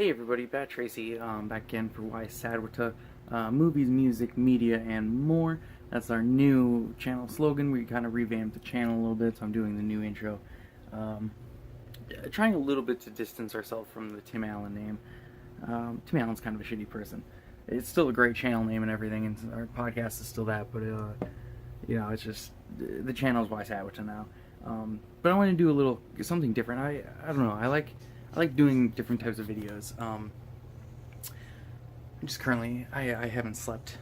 Hey everybody, Bat Tracy, back again for WYSADWTA, movies, music, media, and more. That's our new channel slogan. We kind of revamped the channel a little bit, so I'm doing the new intro. Um, Trying a little bit to distance ourselves from the Tim Allen name. Tim Allen's kind of a shitty person. It's still a great channel name and everything, and our podcast is still that, but it's just, the channel's WYSADWTA now. But I want to do a little, something different. I don't know, I like doing different types of videos. Just currently, I haven't slept.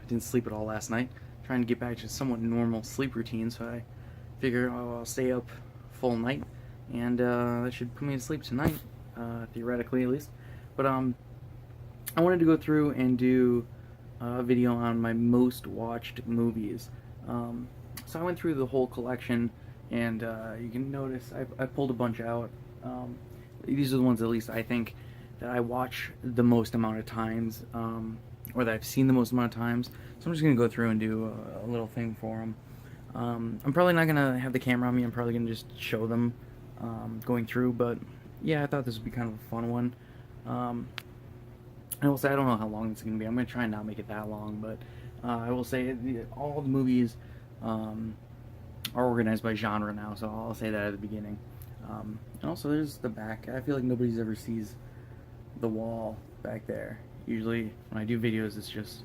I didn't sleep at all last night. Trying to get back to somewhat normal sleep routine, so I figure I'll stay up full night, and that should put me to sleep tonight, theoretically at least. But I wanted to go through and do a video on my most watched movies. So I went through the whole collection, and you can notice I pulled a bunch out. These are the ones, at least I think, that I watch the most amount of times, or that I've seen the most amount of times. So I'm just going to go through and do a little thing for them. I'm probably not going to have the camera on me. I'm probably going to just show them going through. But yeah, I thought this would be kind of a fun one. I will say I don't know how long it's going to be. I'm going to try and not make it that long. But I will say all the movies are organized by genre now. So I'll say that at the beginning. And also there's the back. I feel like nobody's ever sees the wall back there. Usually when I do videos, it's just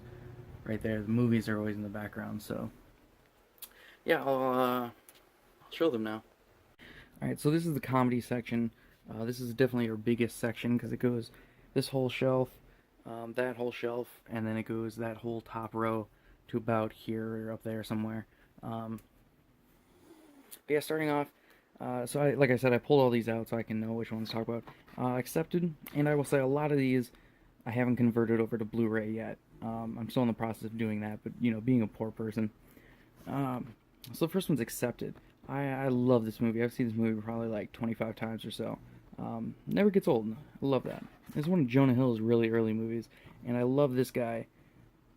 right there. The movies are always in the background. So yeah, I'll show them now. Alright, so this is the comedy section. This is definitely our biggest section because it goes this whole shelf, that whole shelf, and then it goes that whole top row to about here or up there somewhere. But yeah, starting off, so like I said, I pulled all these out so I can know which ones to talk about. Accepted, and I will say a lot of these I haven't converted over to Blu-ray yet. I'm still in the process of doing that, but being a poor person. So the first one's Accepted. I love this movie. I've seen this movie probably like 25 times or so. Never gets old. I love that. It's one of Jonah Hill's really early movies, and I love this guy,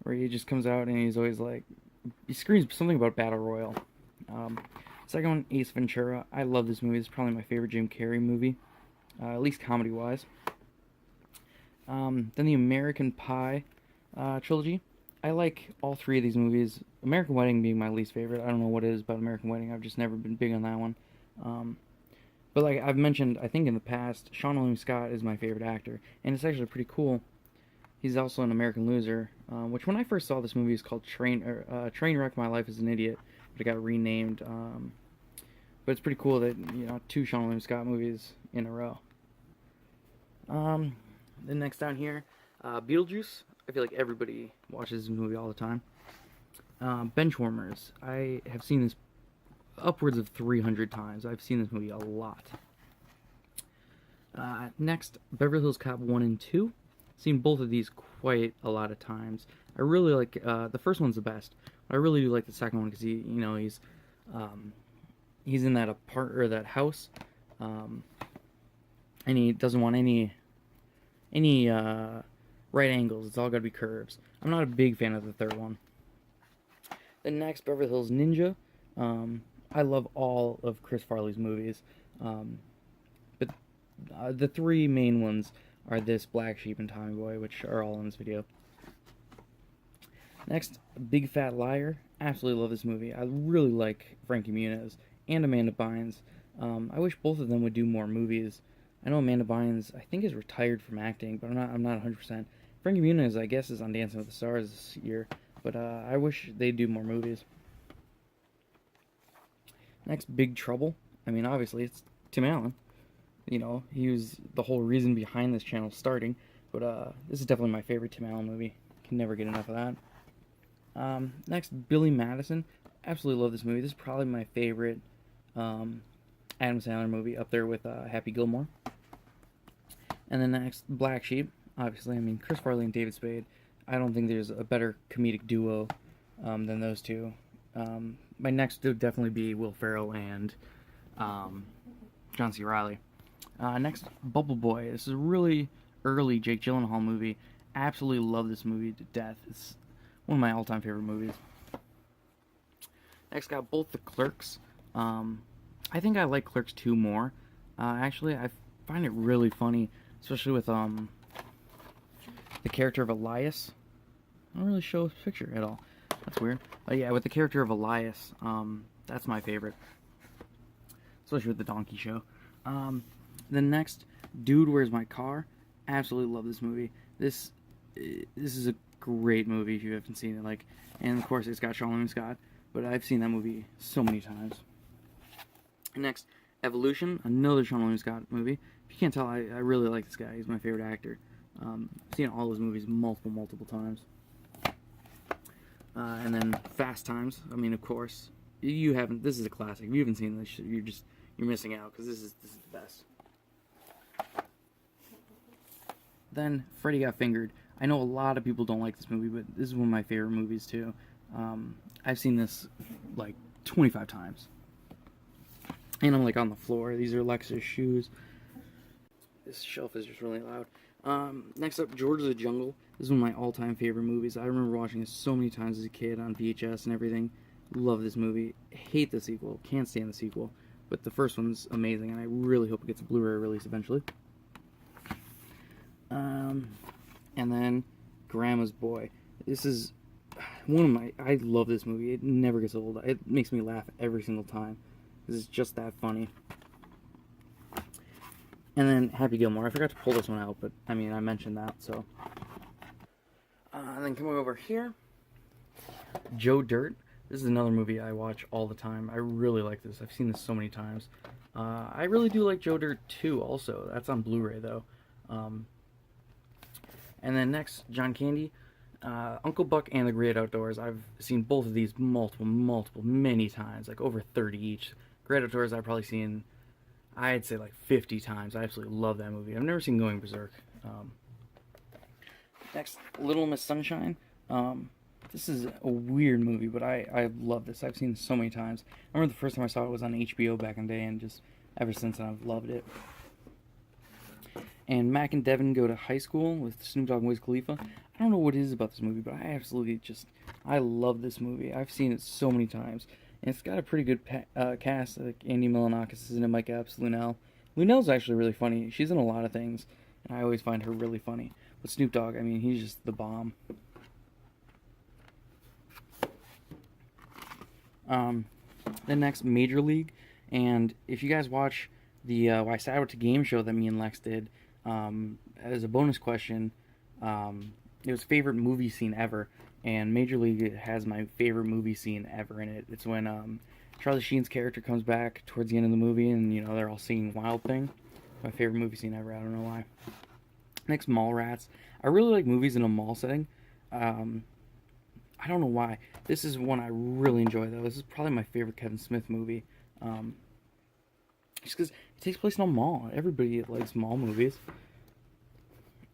where he just comes out and he's always like, he screams something about Battle Royale. Second one, Ace Ventura. I love this movie. It's probably my favorite Jim Carrey movie, at least comedy-wise. Then the American Pie trilogy. I like all three of these movies. American Wedding being my least favorite. I don't know what it is about American Wedding. I've just never been big on that one. But like I've mentioned, I think in the past, Sean William Scott is my favorite actor, and it's actually pretty cool. He's also an American Loser, which when I first saw this movie is called Trainwreck: My Life as an Idiot, but it got renamed. But it's pretty cool that two Sean William Scott movies in a row. Then next down here, Beetlejuice. I feel like everybody watches this movie all the time. Benchwarmers. I have seen this upwards of 300 times. I've seen this movie a lot. Next, Beverly Hills Cop 1 and 2. Seen both of these quite a lot of times. I really like the first one's the best. But I really do like the second one because he's in that that house, and he doesn't want any right angles. It's all got to be curves. I'm not a big fan of the third one. Then next, Beverly Hills Ninja. I love all of Chris Farley's movies, but the three main ones are this, Black Sheep, and Tommy Boy, which are all in this video. Next, Big Fat Liar. Absolutely love this movie. I really like Frankie Muniz and Amanda Bynes. I wish both of them would do more movies. I know Amanda Bynes, I think, is retired from acting, but I'm not 100%. Frankie Muniz, I guess, is on Dancing with the Stars this year, but I wish they'd do more movies. Next, Big Trouble. I mean, obviously, it's Tim Allen. He was the whole reason behind this channel starting, but this is definitely my favorite Tim Allen movie. Can never get enough of that. Next, Billy Madison. Absolutely love this movie. This is probably my favorite Adam Sandler movie, up there with Happy Gilmore. And then next, Black Sheep. Obviously, I mean, Chris Farley and David Spade. I don't think there's a better comedic duo than those two. My next would definitely be Will Ferrell and John C. Reilly. Next, Bubble Boy. This is a really early Jake Gyllenhaal movie. Absolutely love this movie to death. It's one of my all-time favorite movies. Next, got both the Clerks. I think I like Clerks 2 more. Actually, I find it really funny. especially with the character of Elias. I don't really show his picture at all. That's weird. But yeah, with the character of Elias, that's my favorite, especially with the donkey show. The next, Dude, Where's My Car? Absolutely love this movie. This is a great movie if you haven't seen it. Like, and of course it's got Charlemagne Scott, but I've seen that movie so many times. Next, Evolution, another Charlemagne Scott movie. If you can't tell, I really like this guy. He's my favorite actor. I've seen all his movies multiple times. And then Fast Times. I mean, of course, you haven't. This is a classic. If you haven't seen this, you're missing out, because this is the best. Then Freddy Got Fingered. I know a lot of people don't like this movie, but this is one of my favorite movies too. I've seen this like 25 times. And I'm like on the floor. These are Lex's shoes. This shelf is just really loud. Next up, George of the Jungle. This is one of my all-time favorite movies. I remember watching it so many times as a kid on VHS and everything. Love this movie. Hate the sequel. Can't stand the sequel. But the first one's amazing, and I really hope it gets a Blu-ray release eventually. And then Grandma's Boy. This is one of my... I love this movie. It never gets old. It makes me laugh every single time. This is just that funny. And then Happy Gilmore. I forgot to pull this one out, but I mean, I mentioned that, so. And then coming over here, Joe Dirt. This is another movie I watch all the time. I really like this. I've seen this so many times. I really do like Joe Dirt 2 also. That's on Blu-ray though. And then next, John Candy. Uncle Buck and the Great Outdoors. I've seen both of these many times. Like over 30 each. Great Outdoors I've probably seen, I'd say like 50 times. I absolutely love that movie. I've never seen Going Berserk. Next, Little Miss Sunshine. This is a weird movie, but I love this. I've seen this so many times. I remember the first time I saw it was on HBO back in the day, and just ever since then I've loved it. And Mac and Devin Go to High School with Snoop Dogg and Wiz Khalifa. I don't know what it is about this movie, but I absolutely I love this movie. I've seen it so many times. And it's got a pretty good cast. Like Andy Milonakis is in it, Mike Epps, Lunel. Lunel's actually really funny. She's in a lot of things, and I always find her really funny. But Snoop Dogg, I mean, he's just the bomb. Then next, Major League. And if you guys watch the WYSADWTA game show that me and Lex did, as a bonus question, it was favorite movie scene ever. And Major League has my favorite movie scene ever in it. It's when Charlie Sheen's character comes back towards the end of the movie, and you know they're all singing Wild Thing. My favorite movie scene ever. I don't know why. Next, Mallrats. I really like movies in a mall setting. I don't know why. This is one I really enjoy though. This is probably my favorite Kevin Smith movie. Just because it takes place in a mall. Everybody likes mall movies.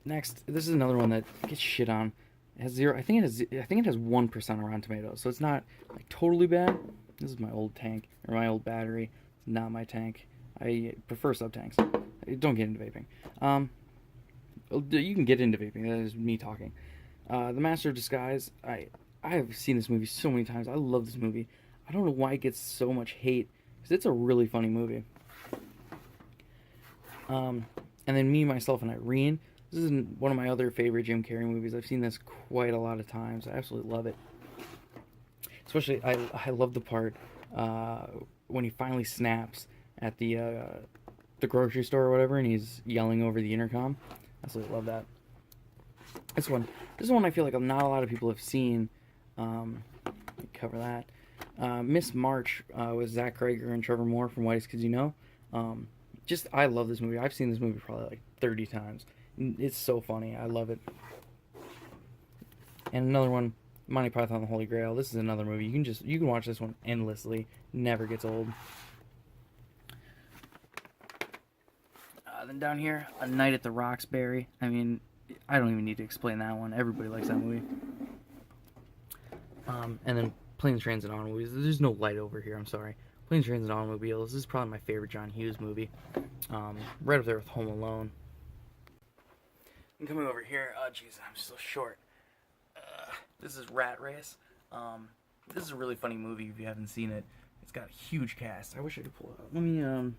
Next, this is another one that gets shit on. It has zero. I think it has 1% on Rotten Tomatoes, so it's not like totally bad. This is my old tank or my old battery. It's not my tank. I prefer sub tanks. Don't get into vaping. You can get into vaping. That is me talking. The Master of Disguise. I have seen this movie so many times. I love this movie. I don't know why it gets so much hate, because it's a really funny movie. And then Me, Myself, and Irene. This is one of my other favorite Jim Carrey movies. I've seen this quite a lot of times. I absolutely love it. Especially, I love the part when he finally snaps at the grocery store or whatever, and he's yelling over the intercom. I absolutely love that. This is one I feel like not a lot of people have seen. Let me cover that. Miss March with Zach Krager and Trevor Moore from Whitest Kids You Know. I love this movie. I've seen this movie probably like 30 times. It's so funny. I love it. And another one, Monty Python and the Holy Grail. This is another movie. You can watch this one endlessly. Never gets old. Then down here, A Night at the Roxbury. I mean, I don't even need to explain that one. Everybody likes that movie. And then Planes, Trains, and Automobiles. There's no light over here. I'm sorry. Planes, Trains, and Automobiles. This is probably my favorite John Hughes movie. Right up there with Home Alone. And coming over here, jeez, I'm so short. This is Rat Race. This is a really funny movie if you haven't seen it. It's got a huge cast. I wish I could pull it out. Let me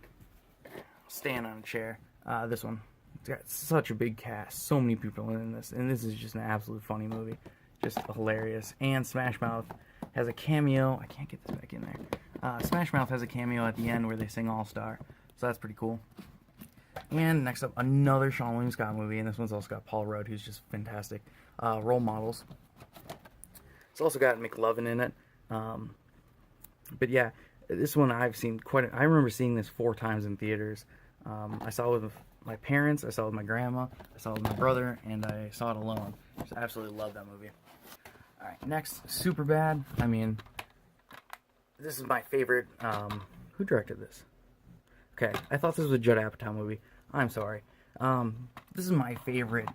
stand on a chair. This one. It's got such a big cast, so many people in this, and this is just an absolute funny movie, just hilarious. And Smash Mouth has a cameo. I can't get this back in there. Smash Mouth has a cameo at the end where they sing All Star, so that's pretty cool. And next up, another Sean William Scott movie, and this one's also got Paul Rudd, who's just fantastic. Role Models. It's also got McLovin in it. But yeah, this one I've seen I remember seeing this 4 times in theaters. I saw it with my parents, I saw it with my grandma, I saw it with my brother, and I saw it alone. Just absolutely love that movie. Alright, next, Superbad. I mean, this is my favorite. Who directed this? Okay, I thought this was a Judd Apatow movie. I'm sorry. This is my favorite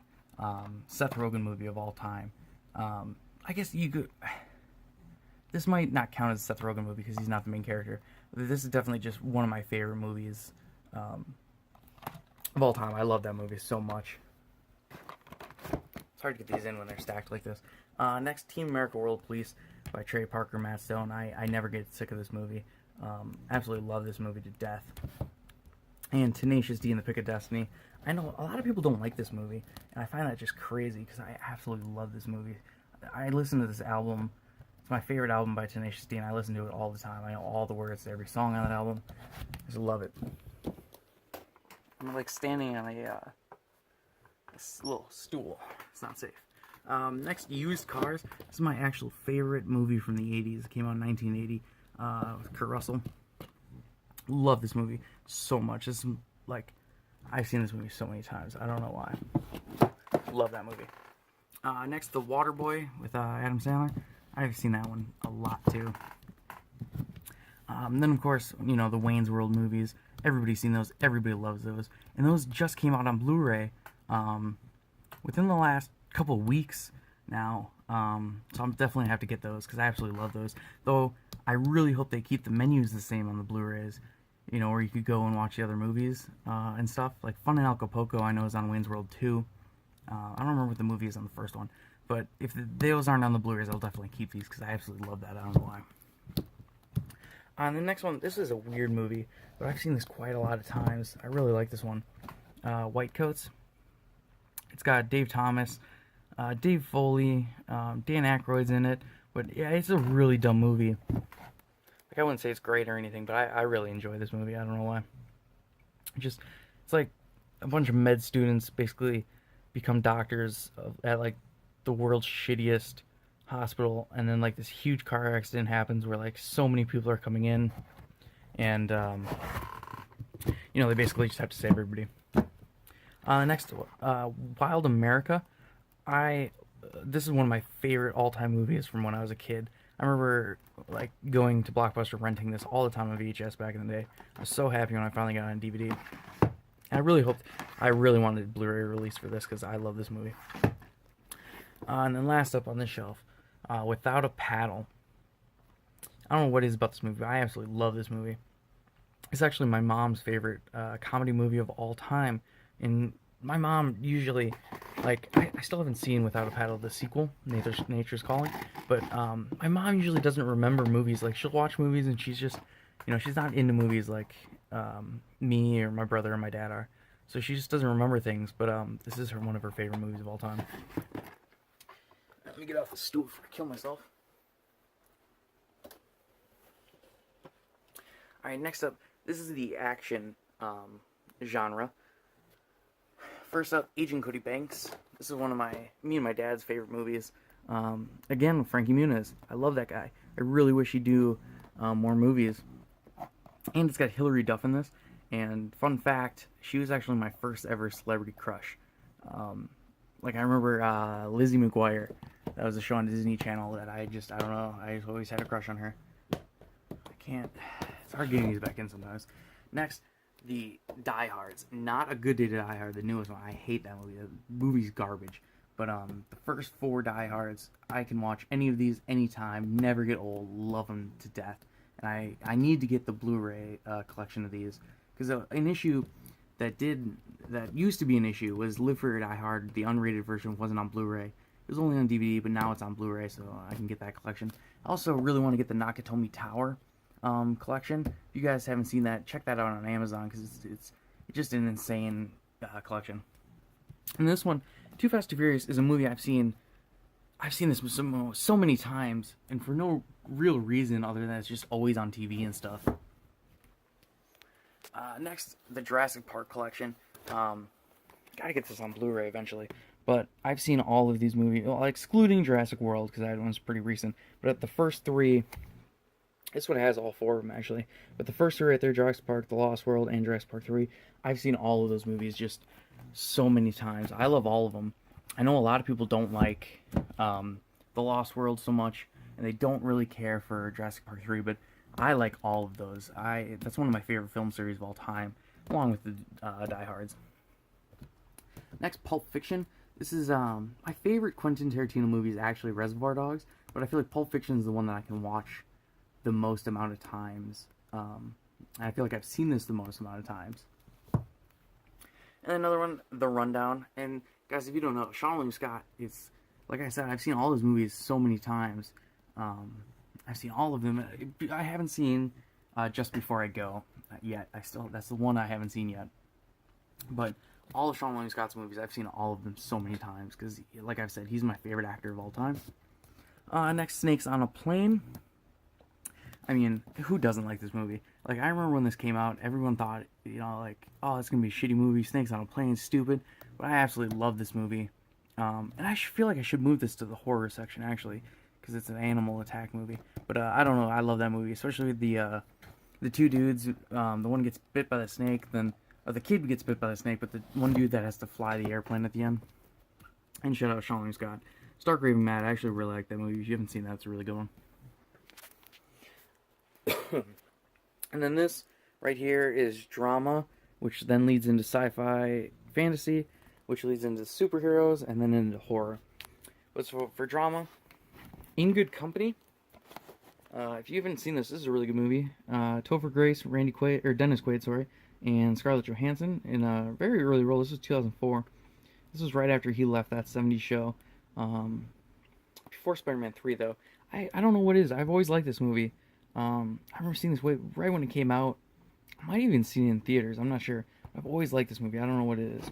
Seth Rogen movie of all time. I guess you could... This might not count as a Seth Rogen movie because he's not the main character. But this is definitely just one of my favorite movies of all time. I love that movie so much. It's hard to get these in when they're stacked like this. Next, Team America World Police by Trey Parker, Matt Stone. I never get sick of this movie. Absolutely love this movie to death. And Tenacious D and the Pick of Destiny. I know a lot of people don't like this movie, and I find that just crazy because I absolutely love this movie. I listen to this album. It's my favorite album by Tenacious D, and I listen to it all the time. I know all the words to every song on that album. I just love it. I'm like standing on a little stool. It's not safe. Next, Used Cars. This is my actual favorite movie from the 80s. It came out in 1980 with Kurt Russell. Love this movie so much. This is like, I've seen this movie so many times. I don't know why. Love that movie. Next, The Waterboy with Adam Sandler. I've seen that one a lot too. Then of course, you know, the Wayne's World movies. Everybody's seen those. Everybody loves those. And those just came out on Blu-ray within the last couple of weeks now. So I'm definitely have to get those because I absolutely love those. Though I really hope they keep the menus the same on the Blu-rays. You know, where you could go and watch the other movies and stuff. Like Fun in Acapulco, I know is on Wayne's World 2. I don't remember what the movie is on the first one. But if those aren't on the Blu-rays, I'll definitely keep these because I absolutely love that. I don't know why. The next one, this is a weird movie, but I've seen this quite a lot of times. I really like this one. White Coats. It's got Dave Thomas, Dave Foley, Dan Aykroyd's in it. But yeah, it's a really dumb movie. Like, I wouldn't say it's great or anything, but I really enjoy this movie. I don't know why. It's like a bunch of med students basically become doctors at like the world's shittiest hospital, and then like this huge car accident happens where like so many people are coming in, and you know, they basically just have to save everybody. Next, Wild America. This is one of my favorite all-time movies from when I was a kid. I remember like going to Blockbuster renting this all the time on VHS back in the day. I was so happy when I finally got it on DVD. And I really wanted a Blu-ray release for this because I love this movie. And then last up on this shelf, Without a Paddle. I don't know what it is about this movie, but I absolutely love this movie. It's actually my mom's favorite comedy movie of all time. And my mom usually, like, I still haven't seen Without a Paddle, the sequel, Nature's Calling. But my mom usually doesn't remember movies. Like, she'll watch movies and she's just, you know, she's not into movies like me or my brother or my dad are. So she just doesn't remember things. But this is one of her favorite movies of all time. Let me get off the stool before I kill myself. Alright, next up, this is the action genre. First up, Agent Cody Banks. This is one of me and my dad's favorite movies. Again, Frankie Muniz. I love that guy. I really wish he'd do more movies. And it's got Hilary Duff in this. And fun fact, she was actually my first ever celebrity crush. Like, I remember Lizzie McGuire. That was a show on Disney Channel that I don't know, I always had a crush on her. It's hard getting these back in sometimes. Next, the Die Hards. Not A Good Day to Die Hard, the newest one. I hate that movie. The movie's garbage. But the first 4 Die Hards, I can watch any of these anytime, never get old, love them to death. And I need to get the Blu-ray collection of these. Because an issue that used to be an issue was Live Free or Die Hard. The unrated version wasn't on Blu-ray. It was only on DVD, but now it's on Blu-ray, so I can get that collection. I also really want to get the Nakatomi Tower collection. If you guys haven't seen that, check that out on Amazon, because it's just an insane collection. And this one, Too Fast, Too Furious, is a movie I've seen this so many times, and for no real reason other than it's just always on TV and stuff. Next, the Jurassic Park collection. Gotta get this on Blu-ray eventually. But I've seen all of these movies, well, excluding Jurassic World, because that one's pretty recent. But at the first three, this one has all four of them, actually. But the first three right there, Jurassic Park, The Lost World, and Jurassic Park 3, I've seen all of those movies just so many times. I love all of them. I know a lot of people don't like The Lost World so much, and they don't really care for Jurassic Park 3, but I like all of those. That's one of my favorite film series of all time, along with the Die Hards. Next, Pulp Fiction. This is my favorite Quentin Tarantino movie is actually Reservoir Dogs, but I feel like Pulp Fiction is the one that I can watch the most amount of times. I feel like I've seen this the most amount of times. And another one, The Rundown. And guys, if you don't know, Sean William Scott, it's like I said, I've seen all his movies so many times. I've seen all of them. I haven't seen Just Before I Go yet. That's the one I haven't seen yet. But all of Sean William Scott's movies, I've seen all of them so many times because, like I've said, he's my favorite actor of all time. Next, Snakes on a Plane. I mean, who doesn't like this movie? Like, I remember when this came out, everyone thought, like, oh, it's going to be a shitty movie, Snakes on a Plane, stupid. But I absolutely love this movie. And I feel like I should move this to the horror section, actually, because it's an animal attack movie. But I don't know, I love that movie, especially with the two dudes. The one gets bit by the snake, or the kid gets bit by the snake, but the one dude that has to fly the airplane at the end. And shout out Sean William Scott. Stark Raving Mad, I actually really like that movie. If you haven't seen that, it's a really good one. And then this right here is drama, which then leads into sci-fi fantasy, which leads into superheroes, and then into horror. But so for drama, In Good Company. If you haven't seen this is a really good movie. Topher Grace, Dennis Quaid, and Scarlett Johansson in a very early role. This was 2004. This was right after he left that 70s show. Before Spider-Man 3, though. I don't know what it is. I've always liked this movie. I remember seeing this right when it came out. I might have even seen it in theaters. I'm not sure. I've always liked this movie. I don't know what it is.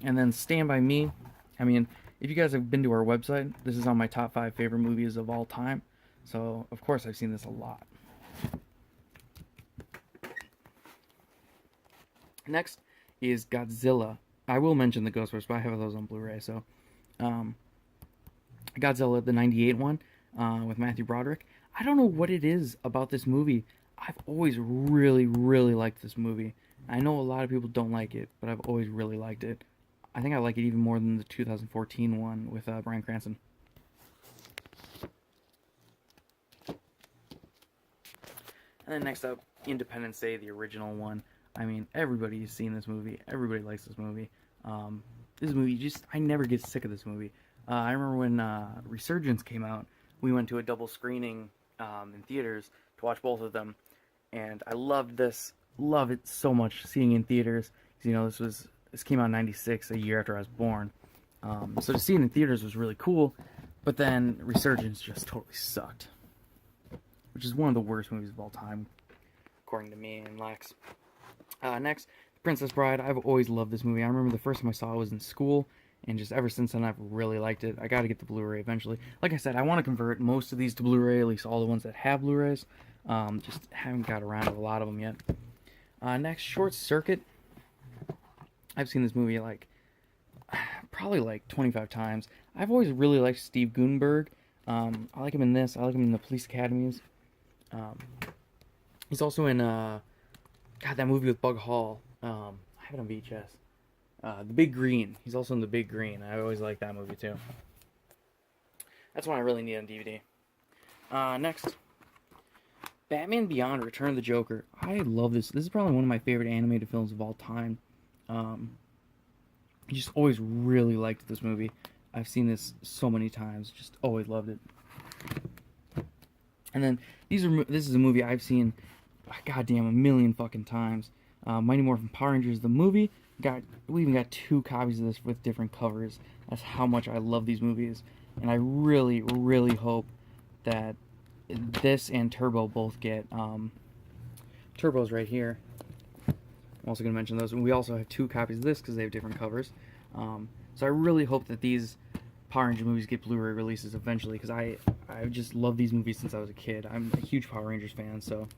And then Stand By Me. I mean, if you guys have been to our website, this is on my top 5 favorite movies of all time. So, of course, I've seen this a lot. Next is Godzilla. I will mention the Ghostbusters, but I have those on Blu-ray. So, Godzilla, the 98 one, with Matthew Broderick. I don't know what it is about this movie. I've always really, really liked this movie. I know a lot of people don't like it, but I've always really liked it. I think I like it even more than the 2014 one with Bryan Cranston. And then next up, Independence Day, the original one. I mean, everybody's seen this movie. Everybody likes this movie. This movie, I never get sick of this movie. I remember when Resurgence came out, we went to a double screening in theaters to watch both of them. And I loved this. Love it so much, seeing in theaters. This came out in 96, a year after I was born. So to see it in theaters was really cool. But then Resurgence just totally sucked. Which is one of the worst movies of all time, according to me and Lex. Next, Princess Bride. I've always loved this movie. I remember the first time I saw it was in school, and just ever since then I've really liked it. I gotta get the Blu-ray eventually. Like I said, I want to convert most of these to Blu-ray, at least all the ones that have Blu-rays. Just haven't got around to a lot of them yet. Next, Short Circuit. I've seen this movie probably 25 times. I've always really liked Steve Guttenberg. I like him in this. I like him in the Police Academies. He's also in that movie with Bug Hall. I have it on VHS. The Big Green. He's also in The Big Green. I always like that movie too. That's one I really need on DVD. Next, Batman Beyond: Return of the Joker. I love this. This is probably one of my favorite animated films of all time. I just always really liked this movie. I've seen this so many times. Just always loved it. And then this is a movie I've seen, goddamn, a million fucking times. Mighty Morphin Power Rangers, the movie. We even got 2 copies of this with different covers. That's how much I love these movies. And I really, really hope that this and Turbo both get. Turbo's right here. I'm also going to mention those. And we also have 2 copies of this because they have different covers. So I really hope that these Power Ranger movies get Blu-ray releases eventually, because I just love these movies since I was a kid. I'm a huge Power Rangers fan. So,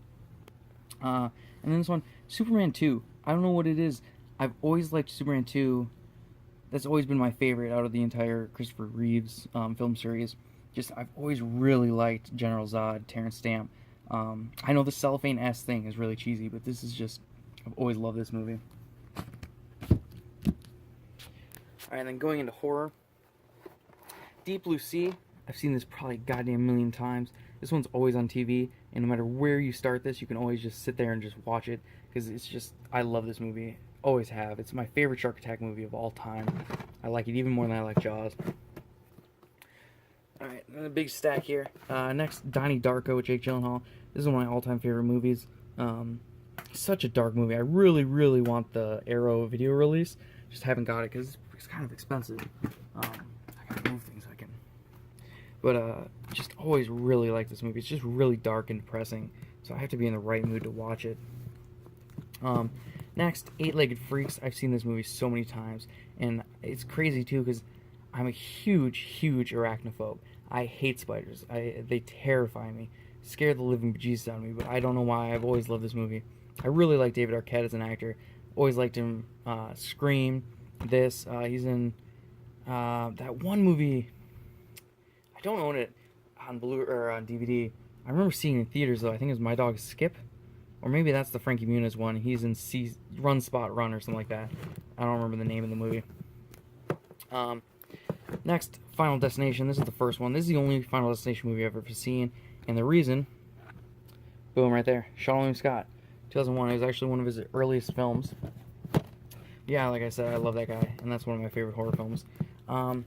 and then this one, Superman 2. I don't know what it is. I've always liked Superman 2. That's always been my favorite out of the entire Christopher Reeves film series. I've always really liked General Zod, Terrence Stamp. I know the cellophane-S thing is really cheesy, but this is just, I've always loved this movie. Alright, and then going into horror. Deep Blue Sea. I've seen this probably a goddamn million times. This one's always on TV, and no matter where you start this, you can always just sit there and just watch it, because it's just, I love this movie. Always have. It's my favorite shark attack movie of all time. I like it even more than I like Jaws. Alright, a big stack here. Next, Donnie Darko with Jake Gyllenhaal. This is one of my all-time favorite movies. Such a dark movie. I really, really want the Arrow video release. Just haven't got it because it's kind of expensive. I gotta move things so I can. But just always really like this movie. It's just really dark and depressing, so I have to be in the right mood to watch it. Next, Eight-Legged Freaks. I've seen this movie so many times, and it's crazy too because I'm a huge, huge arachnophobe. I hate spiders. They terrify me, scare the living bejesus out of me. But I don't know why. I've always loved this movie. I really like David Arquette as an actor. Always liked him. Scream. This. He's in that one movie. I don't own it on on DVD. I remember seeing it in theaters though. I think it was My Dog Skip, or maybe that's the Frankie Muniz one. He's in Run Spot Run or something like that. I don't remember the name of the movie. Next, Final Destination. This is the first one. This is the only Final Destination movie I've ever seen, and the reason, boom, right there, Sean William Scott, 2001. It was actually one of his earliest films. Yeah, like I said, I love that guy, and that's one of my favorite horror films. And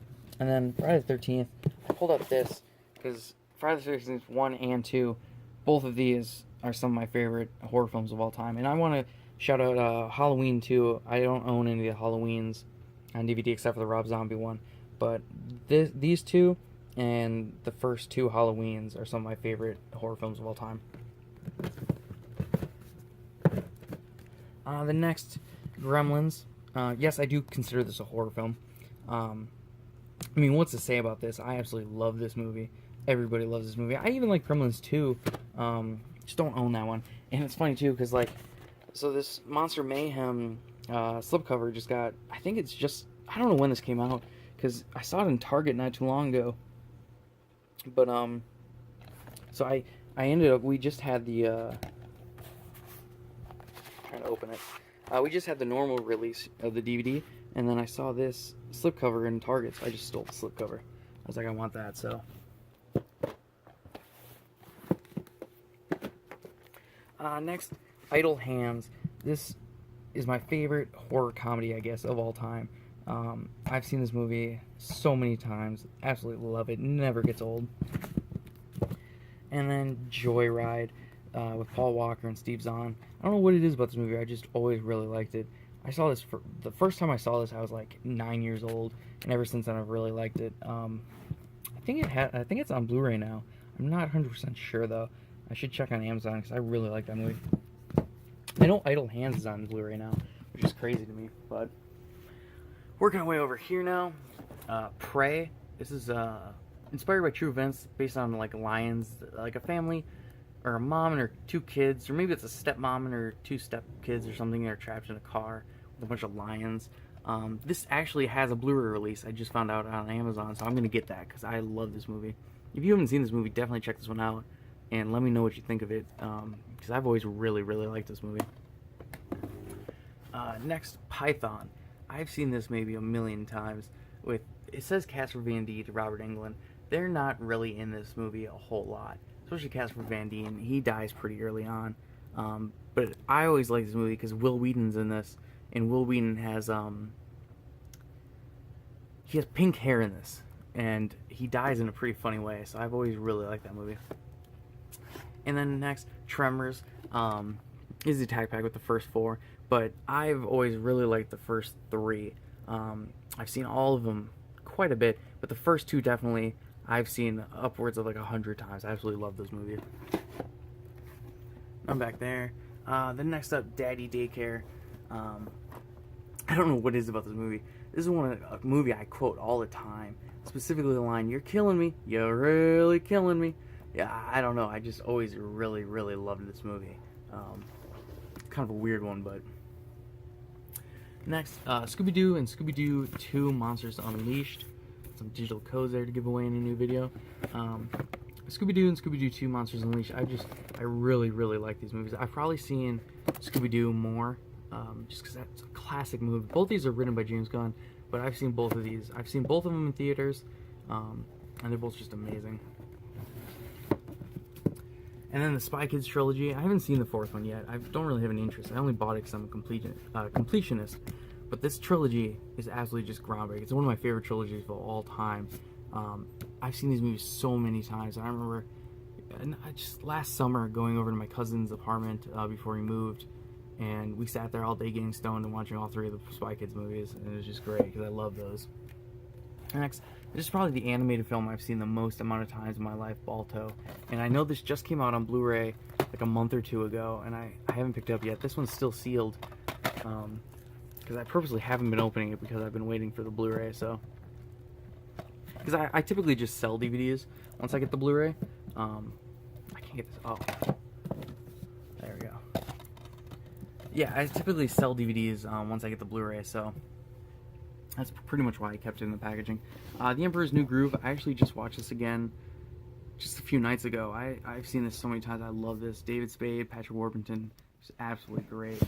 then Friday the 13th, I pulled up this because Friday the 13th 1 and 2, both of these are some of my favorite horror films of all time. And I want to shout out Halloween 2. I don't own any of the Halloweens on DVD except for the Rob Zombie one. But these two and the first 2 Halloweens are some of my favorite horror films of all time. The next, Gremlins. Yes, I do consider this a horror film. I mean, what's to say about this? I absolutely love this movie. Everybody loves this movie. I even like Gremlins 2. Just don't own that one. And it's funny, too, because, like, so this Monster Mayhem slipcover just got, I think it's just, I don't know when this came out, because I saw it in Target not too long ago. But, so I ended up, we just had the, trying to open it. We just had the normal release of the DVD, and then I saw this slipcover in Target, so I just stole the slipcover. I was like, I want that, so. Next, Idle Hands. This is my favorite horror comedy, I guess, of all time. I've seen this movie so many times. Absolutely love it. Never gets old. And then Joyride with Paul Walker and Steve Zahn. I don't know what it is about this movie. I just always really liked it. I saw this the first time I saw this. I was like 9 years old, and ever since then I've really liked it. I think it's on Blu-ray now. I'm not 100% sure though. I should check on Amazon because I really like that movie. I know Idle Hands is on Blu-ray now, which is crazy to me. But working our way over here now, Prey. This is inspired by true events, based on like lions, like a family or a mom and her 2 kids, or maybe it's a stepmom and her 2 stepkids or something. They're trapped in a car with a bunch of lions. This actually has a Blu-ray release. I just found out on Amazon, so I'm gonna get that because I love this movie. If you haven't seen this movie, definitely check this one out and let me know what you think of it, because I've always really, really liked this movie. Next, Python. I've seen this maybe a million times. It says Casper Van Dien to Robert Englund. They're not really in this movie a whole lot, especially Casper Van Dien. He dies pretty early on. But I always like this movie because Will Wheaton's in this, and Will Wheaton has he has pink hair in this, and he dies in a pretty funny way. So I've always really liked that movie. And then next, Tremors. Is the attack pack with the first 4, but I've always really liked the first 3. I've seen all of them quite a bit, but the first 2 definitely I've seen upwards of like 100 times. I absolutely love this movie. I'm back there. Then next up, Daddy Daycare. I don't know what it is about this movie. This is a movie I quote all the time. Specifically the line, "You're killing me. You're really killing me." Yeah, I don't know. I just always really, really loved this movie. Kind of a weird one, but... Next, Scooby-Doo and Scooby-Doo 2 Monsters Unleashed. Some digital codes there to give away in a new video. Scooby-Doo and Scooby-Doo 2 Monsters Unleashed, I really, really like these movies. I've probably seen Scooby-Doo more, just because that's a classic movie. Both these are written by James Gunn, but I've seen both of these. I've seen both of them in theaters, and they're both just amazing. And then the Spy Kids trilogy, I haven't seen the fourth one yet. I don't really have an interest. I only bought it because I'm a completionist. But this trilogy is absolutely just groundbreaking. It's one of my favorite trilogies of all time. I've seen these movies so many times. I remember just last summer going over to my cousin's apartment before he moved, and we sat there all day getting stoned and watching all three of the Spy Kids movies, and it was just great because I love those. Next, this is probably the animated film I've seen the most amount of times in my life, Balto. And I know this just came out on Blu-ray like a month or two ago, and I haven't picked it up yet. This one's still sealed, because I purposely haven't been opening it because I've been waiting for the Blu-ray, so... Because I typically just sell DVDs once I get the Blu-ray. I can't get this... Oh. There we go. Yeah, I typically sell DVDs once I get the Blu-ray, so... That's pretty much why I kept it in the packaging. The Emperor's New Groove, I actually just watched this again just a few nights ago. I've seen this so many times. I love this. David Spade, Patrick Warburton, just absolutely great.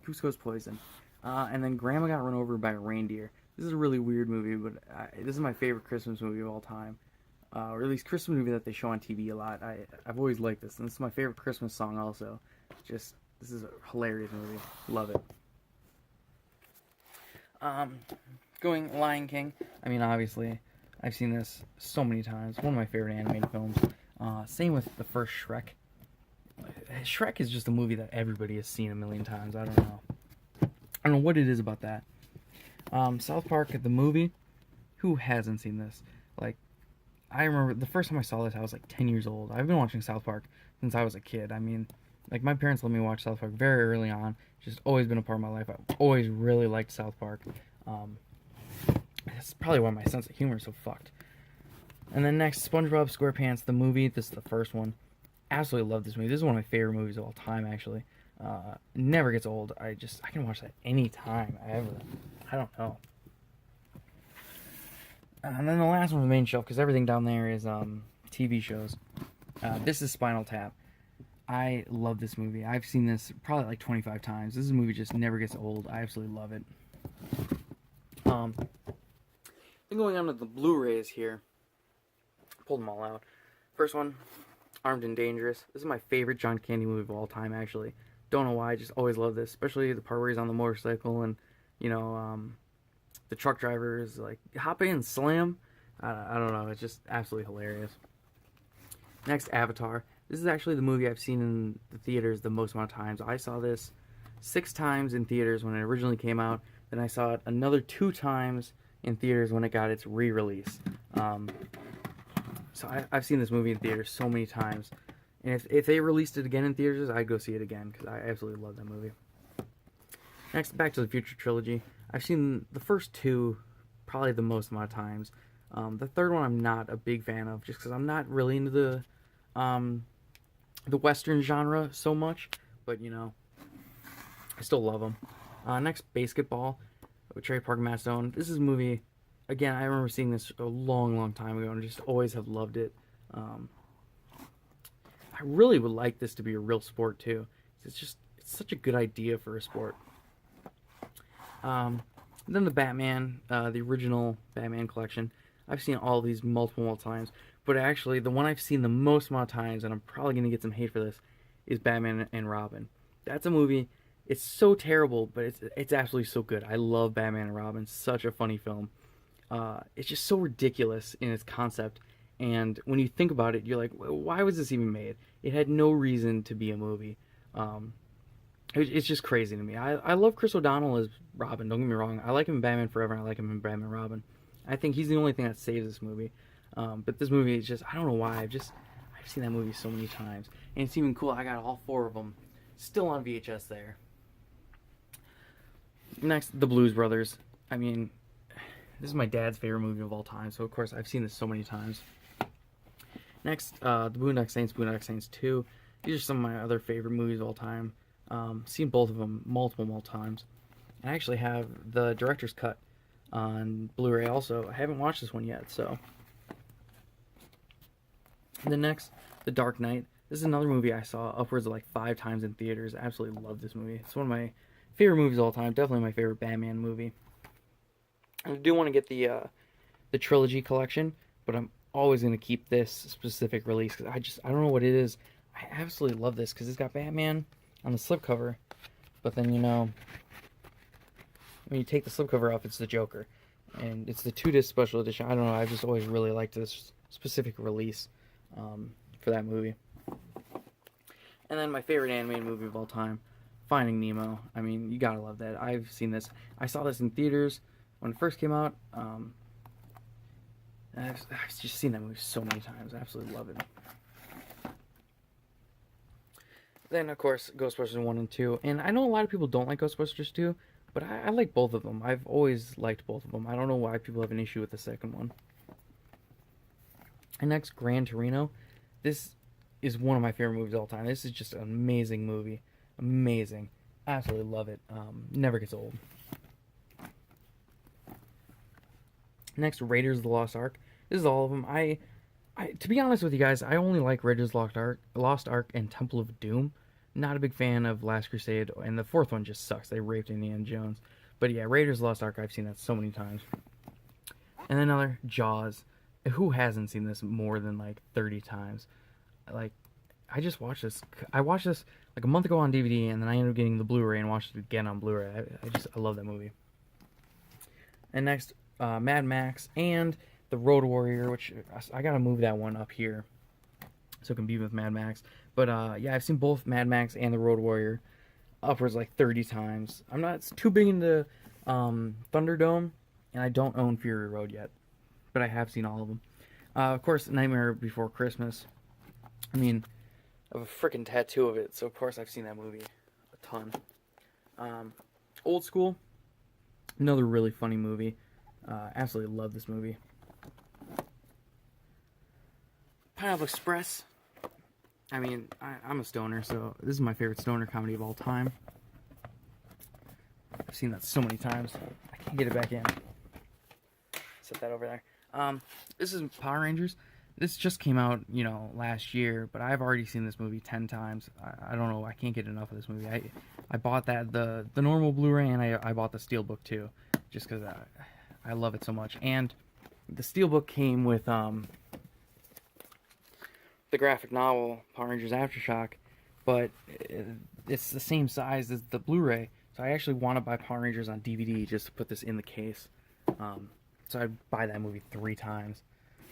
Cusco's Poison. And then Grandma Got Run Over by a Reindeer. This is a really weird movie, but this is my favorite Christmas movie of all time. Or at least Christmas movie that they show on TV a lot. I've always liked this, and this is my favorite Christmas song also. This is a hilarious movie. Love it. Going Lion King. I mean, obviously, I've seen this so many times. One of my favorite animated films. Same with the first Shrek. Shrek is just a movie that everybody has seen a million times. I don't know what it is about that. South Park, the movie. Who hasn't seen this? Like, I remember the first time I saw this, I was like 10 years old. I've been watching South Park since I was a kid. I mean, like, my parents let me watch South Park very early on. It's just always been a part of my life. I've always really liked South Park. That's probably why my sense of humor is so fucked. And then next, SpongeBob SquarePants, the movie. This is the first one. Absolutely love this movie. This is one of my favorite movies of all time, actually. Never gets old. I can watch that anytime, ever. I don't know. And then the last one on the main shelf, because everything down there is TV shows. This is Spinal Tap. I love this movie. I've seen this probably like 25 times. This is a movie just never gets old. I absolutely love it. Then going on to the Blu-rays here. Pulled them all out. First one, Armed and Dangerous. This is my favorite John Candy movie of all time, actually. Don't know why, I just always love this. Especially the part where he's on the motorcycle and, you know, the truck driver is like, hop in, slam. I don't know, it's just absolutely hilarious. Next, Avatar. This is actually the movie I've seen in the theaters the most amount of times. I saw this 6 times in theaters when it originally came out. Then I saw it another 2 times in theaters when it got its re-release. So I've seen this movie in theaters so many times. And if they released it again in theaters, I'd go see it again, because I absolutely love that movie. Next, Back to the Future trilogy. I've seen the first 2 probably the most amount of times. The third one I'm not a big fan of, just because I'm not really into the Western genre so much. But, you know, I still love them. Next, Basketball with Trey Parker, Matt Stone. This is a movie, again, I remember seeing this a long, long time ago, and just always have loved it. I really would like this to be a real sport, too. It's such a good idea for a sport. Then the Batman, the original Batman collection. I've seen all of these multiple times, but actually the one I've seen the most amount of times, and I'm probably going to get some hate for this, is Batman and Robin. That's a movie, it's so terrible, but it's absolutely so good. I love Batman and Robin, such a funny film. It's just so ridiculous in its concept, and when you think about it, you're like, why was this even made? It had no reason to be a movie. It's just crazy to me. I love Chris O'Donnell as Robin, don't get me wrong. I like him in Batman Forever, and I like him in Batman and Robin. I think he's the only thing that saves this movie. But this movie is just, I don't know why, I've seen that movie so many times. And it's even cool, I got all 4 of them still on VHS there. Next, The Blues Brothers. I mean, this is my dad's favorite movie of all time, so of course I've seen this so many times. Next, The Boondock Saints 2. These are some of my other favorite movies of all time. Seen both of them multiple times. I actually have the director's cut on Blu-ray also. I haven't watched this one yet, so. And then next, The Dark Knight. This is another movie I saw upwards of like 5 times in theaters. I absolutely love this movie. It's one of my favorite movies of all time. Definitely my favorite Batman movie. I do want to get the trilogy collection, but I'm always going to keep this specific release because I don't know what it is. I absolutely love this because it's got Batman on the slipcover, but then, you know, when you take the slipcover off, it's the Joker, and it's the 2-disc special edition. I don't know, I've just always really liked this specific release for that movie. And then my favorite animated movie of all time, Finding Nemo. I mean, you gotta love that. I've seen this. I saw this in theaters when it first came out. I've just seen that movie so many times. I absolutely love it. Then, of course, Ghostbusters 1 and 2. And I know a lot of people don't like Ghostbusters 2, but I like both of them. I've always liked both of them. I don't know why people have an issue with the second one. And next, Gran Torino. This is one of my favorite movies of all time. This is just an amazing movie. Amazing. Absolutely love it. Never gets old. Next, Raiders of the Lost Ark. This is all of them. To be honest with you guys, I only like Raiders of the Lost Ark and Temple of Doom. Not a big fan of Last Crusade, and the fourth one just sucks. They raped Indiana Jones. But yeah, Raiders of the Lost Ark, I've seen that so many times. And then another, Jaws. Who hasn't seen this more than like 30 times? Like, I just watched this. I watched this like a month ago on DVD, and then I ended up getting the Blu-ray and watched it again on Blu-ray. I love that movie. And next, Mad Max and The Road Warrior, which I gotta move that one up here so it can be with Mad Max. But yeah, I've seen both Mad Max and The Road Warrior upwards like 30 times. I'm not too big into Thunderdome, and I don't own Fury Road yet, but I have seen all of them. Of course, Nightmare Before Christmas. I mean, I have a freaking tattoo of it, so of course I've seen that movie a ton. Old School, another really funny movie. Absolutely love this movie. Pineapple Express. I mean, I'm a stoner, so this is my favorite stoner comedy of all time. I've seen that so many times. I can't get it back in. Set that over there. This is Power Rangers. This just came out, you know, last year, but I've already seen this movie 10 times. I don't know. I can't get enough of this movie. I bought that the normal Blu-ray, and I bought the Steelbook too, just because I love it so much. And the Steelbook came with the graphic novel Power Rangers Aftershock, but it's the same size as the Blu-ray, so I actually want to buy Power Rangers on DVD just to put this in the case. So I'd buy that movie 3 times,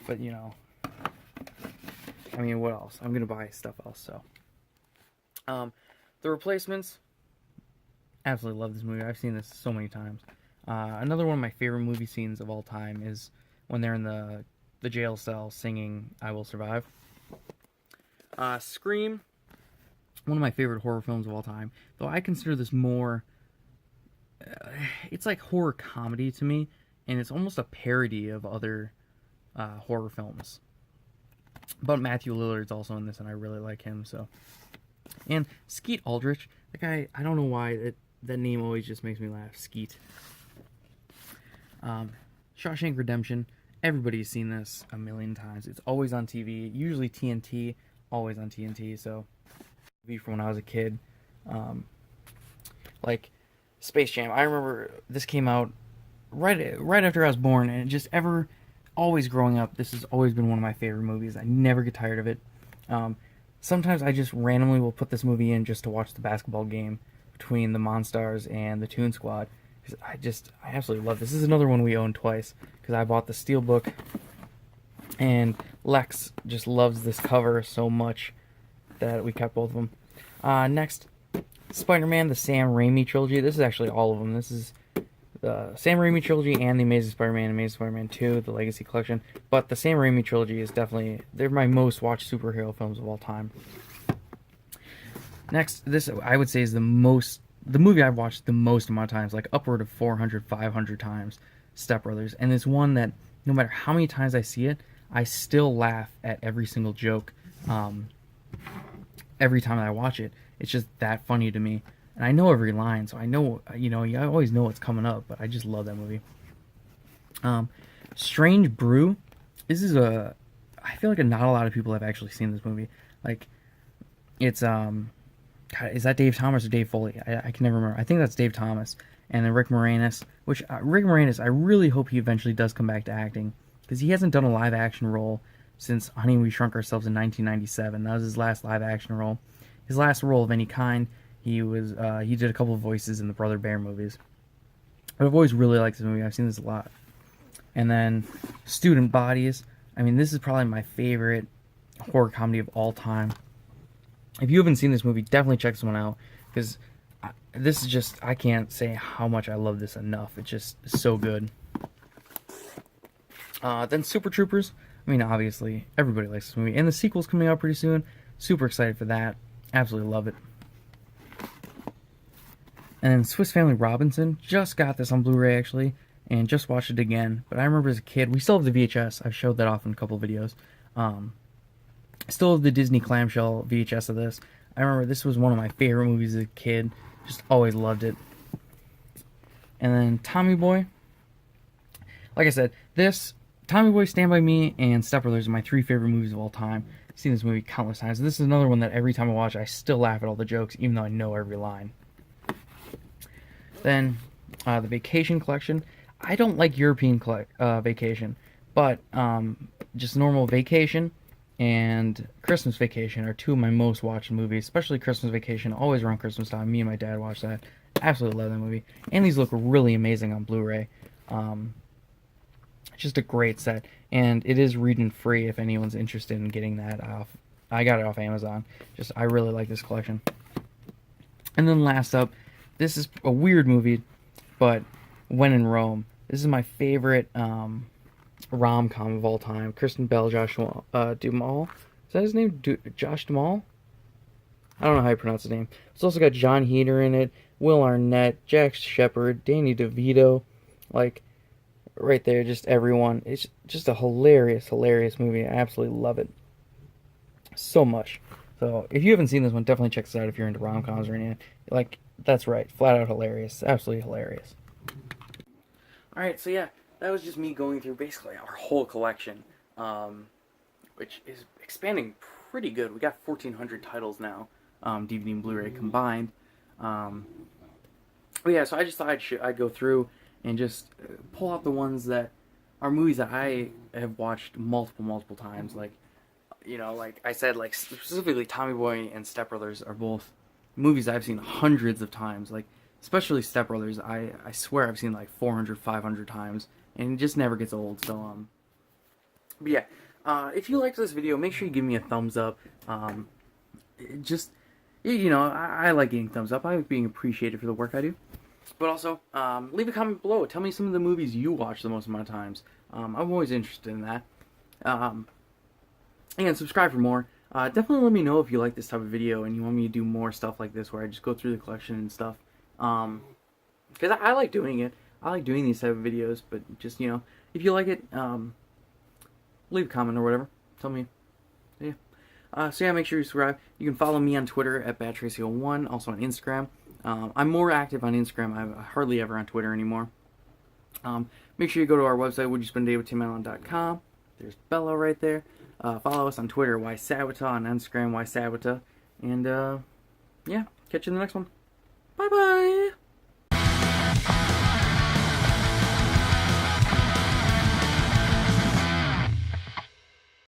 but you know, I mean, what else? I'm gonna buy stuff else. So The Replacements, absolutely love this movie. I've seen this so many times. Another one of my favorite movie scenes of all time is when they're in the jail cell singing I Will Survive. Scream, one of my favorite horror films of all time, though I consider this more, it's like horror comedy to me, and it's almost a parody of other horror films. But Matthew Lillard's also in this, and I really like him, so. And Skeet Ulrich, the guy, I don't know why, that name always just makes me laugh, Skeet. Shawshank Redemption, everybody's seen this a million times. It's always on TV, usually TNT, always on TNT, so from when I was a kid. Like Space Jam, I remember this came out right after I was born, and just always growing up, this has always been one of my favorite movies. I never get tired of it. Sometimes I just randomly will put this movie in just to watch the basketball game between the Monstars and the Toon Squad. I absolutely love this. This is another one we own twice, because I bought the Steelbook, and Lex just loves this cover so much that we kept both of them. Next, Spider-Man, the Sam Raimi trilogy. This is actually all of them. This is the Sam Raimi trilogy and the Amazing Spider-Man, Amazing Spider-Man 2, the Legacy Collection. But the Sam Raimi trilogy is definitely, they're my most watched superhero films of all time. Next, this I would say is the most the movie I've watched the most amount of times, like upward of 400, 500 times, Step Brothers, and it's one that no matter how many times I see it, I still laugh at every single joke. Um, every time I watch it, it's just that funny to me, and I know every line, so I know, I always know what's coming up. But I just love that movie. Um, Strange Brew. This is a. I feel like not a lot of people have actually seen this movie. Like, it's God, is that Dave Thomas or Dave Foley? I can never remember. I think that's Dave Thomas. And then Rick Moranis, which Rick Moranis, I really hope he eventually does come back to acting, because he hasn't done a live action role since Honey We Shrunk Ourselves in 1997. That was his last live action role. His last role of any kind. He did a couple of voices in the Brother Bear movies. But I've always really liked this movie. I've seen this a lot. And then Student Bodies. I mean, this is probably my favorite horror comedy of all time. If you haven't seen this movie, definitely check this one out, because this is just, I can't say how much I love this enough. It's just so good. Then Super Troopers. I mean, obviously, everybody likes this movie. And the sequel's coming out pretty soon. Super excited for that. Absolutely love it. And then Swiss Family Robinson. Just got this on Blu-ray, actually, and just watched it again. But I remember as a kid, we still have the VHS. I've showed that off in a couple of videos. Still have the Disney clamshell VHS of this. I remember this was one of my favorite movies as a kid. Just always loved it. And then Tommy Boy. Like I said, Tommy Boy, Stand By Me, and Step Brothers are my 3 favorite movies of all time. I've seen this movie countless times. This is another one that every time I watch, I still laugh at all the jokes, even though I know every line. Then, the Vacation Collection. I don't like European Vacation, but just normal Vacation and Christmas Vacation are 2 of my most watched movies, especially Christmas Vacation, always around Christmas time. Me and my dad watch that. Absolutely love that movie. And these look really amazing on Blu-ray. Just a great set. And it is read-in free if anyone's interested in getting that off. I got it off Amazon. I really like this collection. And then last up, this is a weird movie, but When in Rome. This is my favorite rom-com of all time. Kristen Bell, Josh Duhamel. Is that his name? Josh Duhamel? I don't know how you pronounce his name. It's also got John Heder in it, Will Arnett, Jack Shepard, Danny DeVito. Like, right there, just everyone. It's just a hilarious, hilarious movie. I absolutely love it so much. So, if you haven't seen this one, definitely check this out if you're into rom-coms or anything. Like, that's right. Flat out hilarious. Absolutely hilarious. Alright, so yeah, that was just me going through basically our whole collection, which is expanding pretty good. We got 1,400 titles now, DVD and Blu-ray combined. But yeah, so I just thought I'd go through and just pull out the ones that are movies that I have watched multiple times. Like, like I said, like specifically Tommy Boy and Step Brothers are both movies I've seen hundreds of times. Like, especially Step Brothers, I swear I've seen like 400, 500 times, and it just never gets old. So, but yeah, if you liked this video, make sure you give me a thumbs up. I like getting thumbs up. I like being appreciated for the work I do. But also, leave a comment below. Tell me some of the movies you watch the most amount of times. I'm always interested in that. And subscribe for more. Definitely let me know if you like this type of video and you want me to do more stuff like this where I just go through the collection and stuff. Because I like doing it. I like doing these type of videos, but just, if you like it, leave a comment or whatever. Tell me. Yeah. So yeah, make sure you subscribe. You can follow me on Twitter at BadTracy01, also on Instagram. I'm more active on Instagram. I'm hardly ever on Twitter anymore. Make sure you go to our website, wouldyouspendaydaywithtimallen.com. There's Bella right there. Follow us on Twitter, WYSADWTA, on Instagram, WYSADWTA. And, yeah, catch you in the next one. Bye-bye!